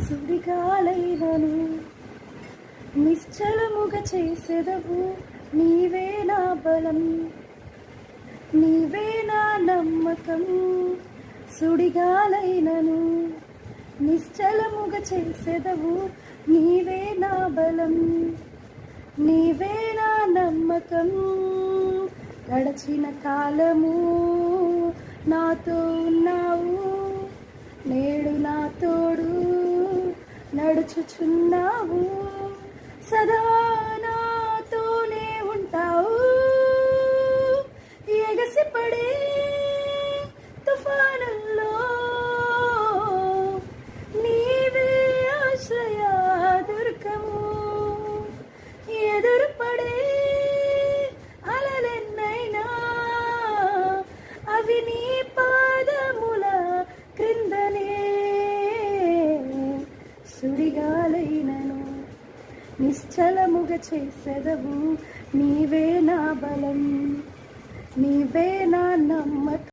సుడిగాలైనను నిశ్చలముగా చేసెదవు. నీవే నా బలం, నీవే నా నమ్మకం. సుడిగాలైనను నిశ్చలముగా చేసెదవు. నీవే నా బలం, నీవే నా నమ్మకం. గడచిన కాలము నాతో ఉన్నావు, నేడు నా తోడు నడుచుచున్నావు. సదా నాతోనే ఉంటావు. ఎగసిపడే తుఫానుల్లో నీవే ఆశ్రయ దుర్గము. ఎదురుపడే అలలెన్నైనా అవి నీ పాదముల క్రిందనే. సుడిగాలైనను నిశ్చలముగా చేసెదవు. నీవే నా బలం, నీవే నా నమ్మకం.